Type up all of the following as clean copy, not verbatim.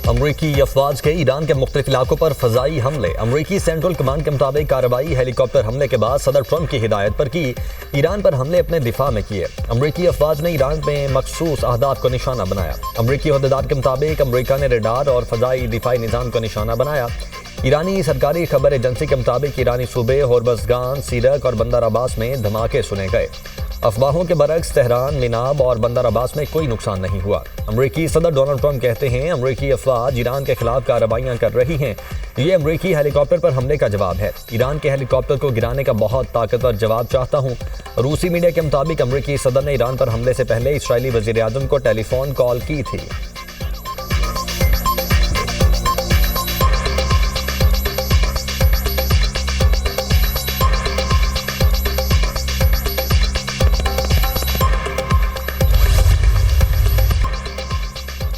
अमरीकी अफवाज के ईरान के मुख्तलिफ इलाकों पर फजाई हमले। अमरीकी सेंट्रल कमांड के मुताबिक कार्रवाई हेलीकॉप्टर हमले के बाद सदर ट्रंप की हिदायत पर की। ईरान पर हमले अपने दिफा में किए। अमरीकी अफवाज ने ईरान में मखसूस अहदाफ को निशाना बनाया। अमरीकी अहदेदार के मुताबिक अमरीका ने रडार और फजाई दिफाई निज़ाम को निशाना बनाया। ईरानी सरकारी खबर एजेंसी के मुताबिक ईरानी सूबे होर्मज़गान, सीरक और बंदर अब्बास में धमाके सुने गए। अफवाहों के बरक्स तेहरान, मिनाब और बंदर अब्बास में कोई नुकसान नहीं हुआ। अमरीकी सदर डोनाल्ड ट्रंप कहते हैं अमरीकी अफवाज ईरान के खिलाफ कार्रवाइयां कर रही हैं। ये अमरीकी हेलीकॉप्टर पर हमले का जवाब है। ईरान के हेलीकॉप्टर को गिराने का बहुत ताकतवर जवाब चाहता हूं। रूसी मीडिया के मुताबिक अमरीकी सदर ने ईरान पर हमले से पहले इस्राएली वज़ीर आज़म को टेलीफोन कॉल की थी।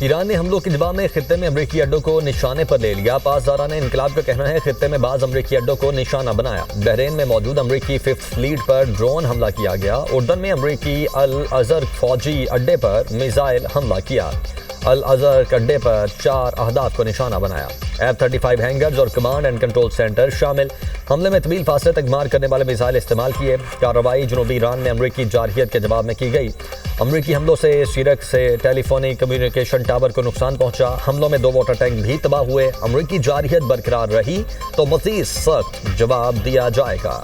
ईरान ने हमलों के जवाब में खित्ते में अमरीकी अड्डों को निशाने पर ले लिया। पासदारान इनकलाब का कहना है खित्ते में बाज अमरीकी अड्डों को निशाना बनाया। बहरीन में मौजूद अमरीकी 5th फ्लीट पर ड्रोन हमला किया गया। उर्दन में अमरीकी अल अजहर फौजी अड्डे पर मिसाइल हमला किया। अल अजहर अड्डे पर 4 अहदाफ को निशाना बनाया। F-35 हैंगर्स और कमांड एंड कंट्रोल सेंटर शामिल। हमले में तवील फासले तक मार करने वाले मिसाइल इस्तेमाल किए। कार्रवाई जनूबी ईरान में अमरीकी जारहियत के जवाब में की गई। अमरीकी हमलों से सीरक से टेलीफोनिक कम्युनिकेशन टावर को नुकसान पहुंचा। हमलों में 2 वाटर टैंक भी तबाह हुए। अमरीकी जारहियत बरकरार रही तो मज़ीद सख्त जवाब दिया जाएगा।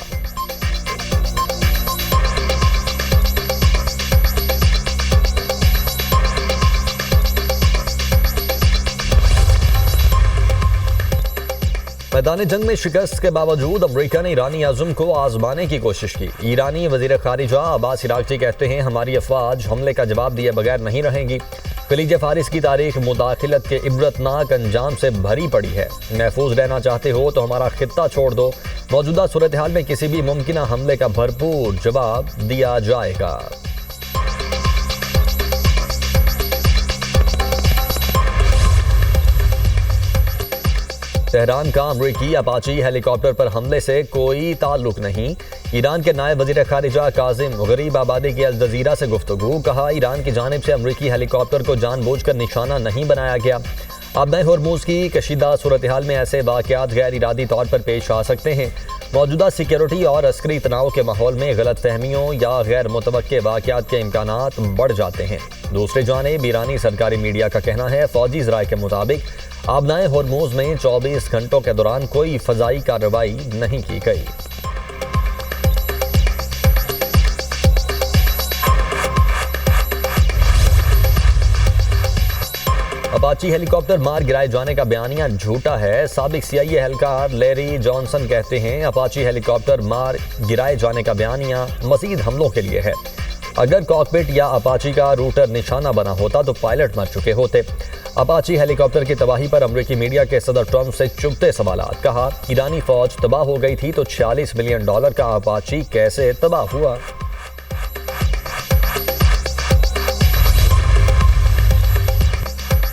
मैदान जंग में शिकस्त के बावजूद अमरीका ने ईरानी आज़म को आजमाने की कोशिश की। ईरानी वज़ीर ख़ारिजा अब्बास इराक़ची कहते हैं हमारी अफ़वाज हमले का जवाब दिए बगैर नहीं रहेंगी। खलीज फ़ारिस की तारीख मुदाखिलत के इबरतनाक अंजाम से भरी पड़ी है। महफूज रहना चाहते हो तो हमारा खित्ता छोड़ दो। मौजूदा सूरत हाल में किसी भी मुमकिन हमले का भरपूर जवाब दिया जाएगा। तेहरान का अमरीकी अपाची हेलीकॉप्टर पर हमले से कोई ताल्लुक नहीं। ईरान के नायब वज़ीर ख़ारिजा काज़िम गरीब आबादी की अल जज़ीरा से गुफ्तगू। कहा ईरान की जानिब से अमरीकी हेलीकॉप्टर को जानबूझकर निशाना नहीं बनाया गया। आबनाए होर्मुज़ की कशीदा सूरत हाल में ऐसे वाक़यात गैर इरादी तौर पर पेश आ सकते हैं। मौजूदा सिक्योरिटी और अस्करी तनाव के माहौल में गलत फहमियों या गैर मुतवक्के वाक़यात के इम्कानात बढ़ जाते हैं। दूसरी जानिब ईरानी सरकारी मीडिया का कहना है फ़ौजी ज़राए के मुताबिक आबनाए होर्मुज़ में 24 घंटों के दौरान कोई फ़ज़ाई कार्रवाई नहीं की गई। अपाची हेलीकॉप्टर मार गिराए जाने का बयानिया झूठा है। साबिक CIA एहलकार लैरी जॉनसन कहते हैं अपाची हेलीकॉप्टर मार गिराए जाने का बयानिया मज़ीद हमलों के लिए है। अगर कॉकपिट या अपाची का रूटर निशाना बना होता तो पायलट मर चुके होते। अपाची हेलीकॉप्टर की तबाही पर अमरीकी मीडिया के सदर ट्रंप से चुभते सवालात। कहा ईरानी फौज तबाह हो गई थी तो $46 मिलियन का अपाची कैसे तबाह हुआ।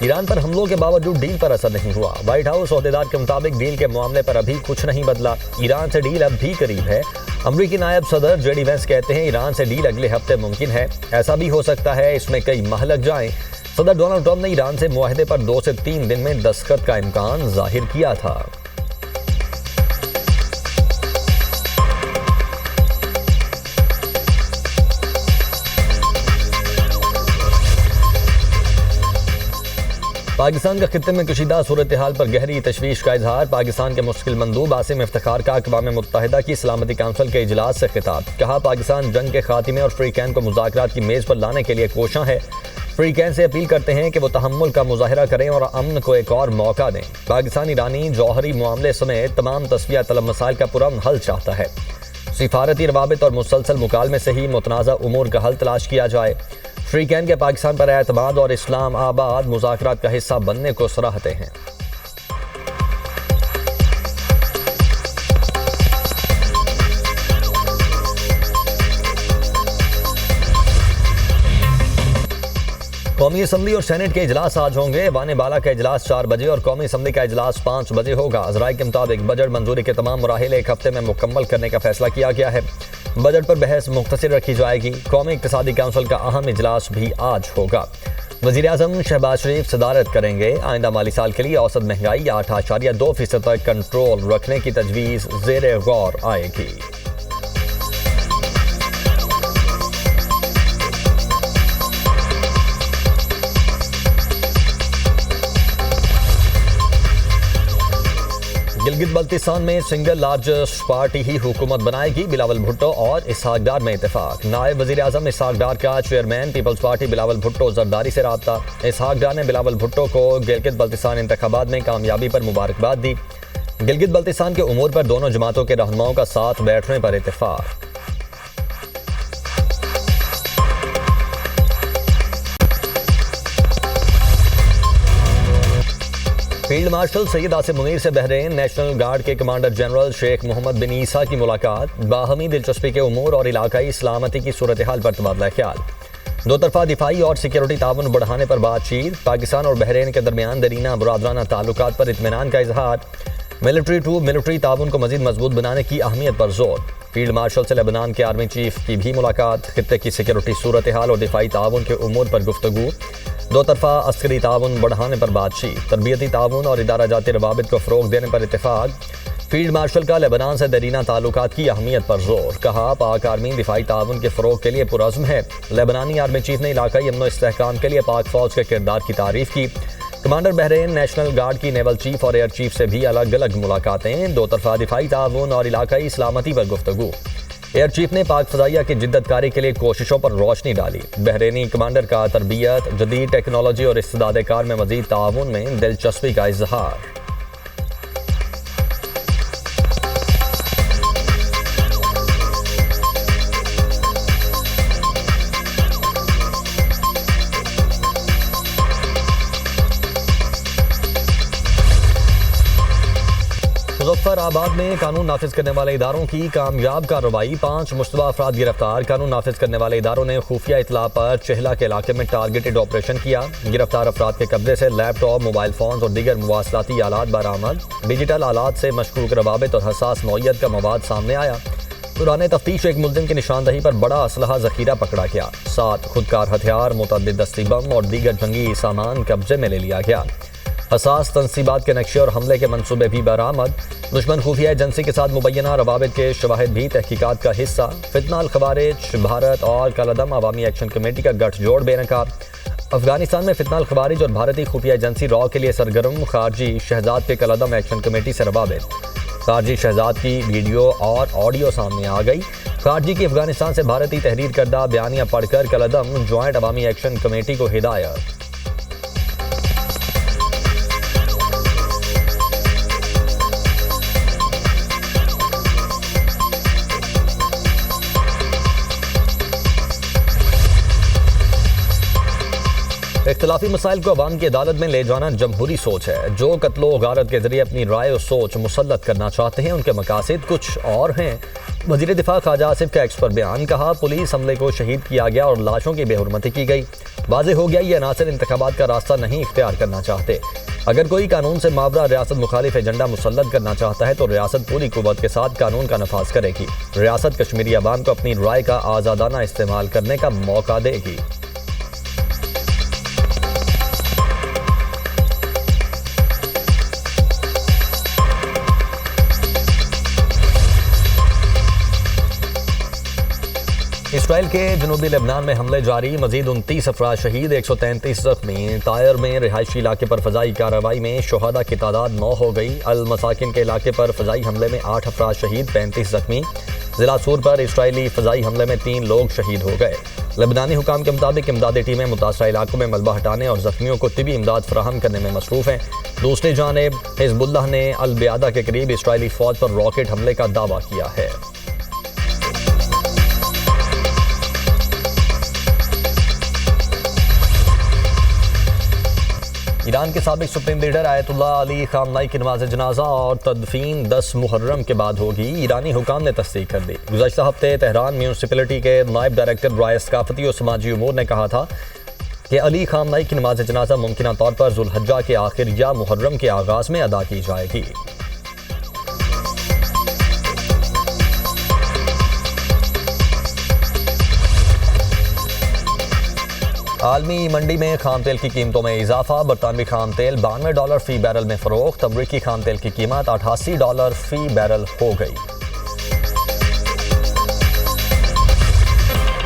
ईरान पर हमलों के बावजूद डील पर असर नहीं हुआ। व्हाइट हाउस ओहदेदार के मुताबिक डील के मामले पर अभी कुछ नहीं बदला। ईरान से डील अब भी करीब है। अमरीकी नायब सदर JD वेंस कहते हैं ईरान से डील अगले हफ्ते मुमकिन है। ऐसा भी हो सकता है इसमें कई माह लग जाएं। सदर डोनाल्ड ट्रंप ने ईरान से मुआहदे पर 2 से 3 दिन में दस्तखत का इम्कान जाहिर किया था। पाकिस्तान का खित्ते में कशीदा सूरत हाल पर गहरी तशवीश का इजहार। पाकिस्तान के मुस्तकिल मंदूब आसिम इफ्तिखार का अक़वाम मुत्तहिदा की सलामती काउंसिल के इजलास से खिताब। कहा पाकिस्तान जंग के खात्मे और फ्रीकैन को मुज़ाकरात की मेज़ पर लाने के लिए कोशां है। फ्रीकैन से अपील करते हैं कि वो तहम्मुल का मुजाहिरा करें और अमन को एक और मौका दें। पाकिस्तान ईरानी जौहरी मामले समेत तमाम तस्फिया तलब मसाइल का पुरअमन हल चाहता है। सिफारती रवाबित और मुसलसल मुकालमे से ही मुतनाज़ा उमूर का हल तलाश किया जाए। फ्रीकैन के पाकिस्तान पर एतमाद और इस्लाम आबाद मुज़ाकरात का हिस्सा बनने को सराहते हैं। कौमी असम्बली और सेनेट के इजलास आज होंगे। वाने बाला का इजलास 4 बजे और कौमी असम्बली का इजलास 5 बजे होगा। ज़राए के मुताबिक बजट मंजूरी के तमाम मराहिल एक हफ्ते में मुकम्मल करने का फैसला किया गया है। बजट पर बहस मुख्तसर रखी जाएगी। कौमी इक़्तिसादी काउंसिल का अहम इजलास भी आज होगा। वज़ीर-ए-आज़म शहबाज शरीफ सदारत करेंगे। आइंदा माली साल के लिए औसत महंगाई 8.2% तक कंट्रोल रखने की तजवीज़ ज़ेरे गौर आएगी। गिलगित बल्तिस्तान में सिंगल लार्जेस्ट पार्टी ही हुकूमत बनाएगी। बिलावल भुट्टो और इसहाक डार में इत्तेफाक। नायब वज़ीर-ए-आज़म इसहाक डार का चेयरमैन पीपल्स पार्टी बिलावल भुट्टो जरदारी से राब्ता। इसहाक डार ने बिलावल भुट्टो को गिलगित बल्तिस्तान इंतखाबात में कामयाबी पर मुबारकबाद दी। गिलगित बल्तिस्तान के उमूर पर दोनों जमातों के रहनुमाओं का साथ बैठने पर इत्तेफाक। फील्ड मार्शल सैयद आसिम मुनीर से बहरीन नेशनल गार्ड के कमांडर जनरल शेख मोहम्मद बिन ईसा की मुलाकात। बाहमी दिलचस्पी के उमूर और इलाकाई सलामती की सूरत हाल पर तबादला ख्याल। दो तरफा दिफाई और सिक्योरिटी ताउन बढ़ाने पर बातचीत। पाकिस्तान और बहरीन के दरमियान दरीना बुरादराना ताल्लुकात पर इत्मीनान का इजहार। मिलिट्री टू मिलिट्री ताउन को मजीद मजबूत बनाने की अहमियत पर जोर। फील्ड मार्शल से लेबनान के आर्मी चीफ की भी मुलाकात। खित्ते की सिक्योरिटी सूरत हाल और दिफाई ताउन के उमूर पर गुफ्तगू। दो तरफा अस्करी ताउन बढ़ाने पर बातचीत। तरबियती ताउन और इदारा जाती रवाबित को फ़रोग देने पर इत्तेफाक। फील्ड मार्शल का लेबनान से दरीना ताल्लुकात की अहमियत पर जोर। कहा पाक आर्मी दिफाई ताउन के फ़रोग के लिए पुरज़्म है। लेबनानी आर्मी चीफ ने इलाकाई अमन इस्तेहकाम के लिए पाक फ़ौज के किरदार की तारीफ की। कमांडर बहरीन नेशनल गार्ड की नेवल चीफ और एयर चीफ से भी अलग अलग मुलाकातें। दो तरफा दिफाई ताउन और इलाकाई सलामती पर गुफ्तगू। एयर चीफ ने पाक फ़ज़ाइया की जिद्दतकारी के लिए कोशिशों पर रोशनी डाली। बहरीनी कमांडर का तरबियत, जदीद टेक्नोलॉजी और इस्तिदाद कार में मज़ीद ताउन में दिलचस्पी का इजहार। मुज़फ़्फ़राबाद में कानून नाफिज करने वाले इदारों की कामयाब कार्रवाई। 5 मुश्तबा अफराद गिरफ्तार। कानून नाफिज करने वाले इदारों ने खुफिया इतला पर चहला के इलाके में टारगेटेड ऑपरेशन किया। गिरफ्तार अफराद के कब्जे से लैपटॉप, मोबाइल फोन और दीगर मुवासलाती आलात बरामद। डिजिटल आलात से मशकूक रवाबित और हसास नौइयत का मवाद सामने आया। दौरान तफ्तीश एक मुल्जिम की निशानदही पर बड़ा असलहा जखीरा पकड़ा गया। 7 खुदकार हथियार, मुतअद्दिद दस्ती बम और दीगर जंगी सामान कब्जे में ले लिया गया। हसास तनसीबात के नक्शे और हमले के मंसूबे भी बरामद। दुश्मन खुफिया एजेंसी के साथ मुबैना रवाबित के शवाहिद भी तहकीकात का हिस्सा। फितना अल खवारिज भारत और कलदम अवामी एक्शन कमेटी का गठजोड़ बेनकाब। अफगानिस्तान में फितना अल खवारिज और भारतीय खुफिया एजेंसी रॉ के लिए सरगर्म। खारजी शहजाद के कलदम एक्शन कमेटी से रवाबित। खारजी शहजाद की वीडियो और ऑडियो सामने आ गई। खारजी की अफगानिस्तान से भारतीय तहरीर करदा बयानियां पढ़कर कलदम ज्वाइंट अवामी एक्शन कमेटी को हिदायत। इख्तिलाफी मसाइल को अवाम की अदालत में ले जाना जमहूरी सोच है। जो कत्लो गारत के जरिए अपनी राय और सोच मुसल्लत करना चाहते हैं, उनके मकासद कुछ और हैं। वज़ीर दिफा ख्वाजा आसिफ का एक्स पर बयान। कहा पुलिस हमले को शहीद किया गया और लाशों की बेहुरमती की गई। वाज़ेह हो गया ये अनासर इंतखाबात का रास्ता नहीं इख्तियार करना चाहते। अगर कोई कानून से मावरा रियासत मुखालिफ एजेंडा मुसल्लत करना चाहता है तो रियासत पूरी कुव्वत के साथ कानून का नफाज करेगी। रियासत कश्मीरी अवाम को अपनी राय का आज़ादाना इस्तेमाल करने का मौका देगी। इसराइल के जनूबी लेबनान में हमले जारी। मजीद 29 अफराद शहीद, 133 जख्मी। तायर में रिहायशी इलाके पर फजाई कार्रवाई में शोहदा की तादाद 9 हो गई। अल मसाकिन के इलाके पर फजाई हमले में 8 अफराद शहीद, 35 जख्मी। जिला सूर पर इसराइली फजाई हमले में 3 लोग शहीद हो गए। लेबनानी हुकाम के मुताबिक इमदादी टीमें मुतासरा इलाकों में मलबा हटाने और जख्मियों को तिबी इमदाद फराहम करने में मसरूफ हैं। दूसरी जानिब हिजबुल्लाह ने अल बियादा के करीब इसराइली फौज पर रॉकेट हमले का दावा किया है। ईरान के साबिक सुप्रीम लीडर आयतुल्लाह अली खामनाई की नमाज जनाजा और तदफीन 10 मुहर्रम के बाद होगी। ईरानी हुकाम ने तस्दीक कर दी। गुज़श्ता हफ्ते तेहरान म्यूनसिपलिटी के नायब डायरेक्टर राय सकाफती और समाजी उमूर ने कहा था कि अली खामनाई की नमाज जनाजा मुमकिन तौर पर जुल्हज्जा के आखिर या मुहर्रम के आगाज़ में अदा की जाएगी। आलमी मंडी में खाम तेल की कीमतों में इजाफा। बरतानवी खाम तेल $92 फी बैरल में फरोख्त। अमरीकी खाम तेल की कीमत $88 फी बैरल हो गई।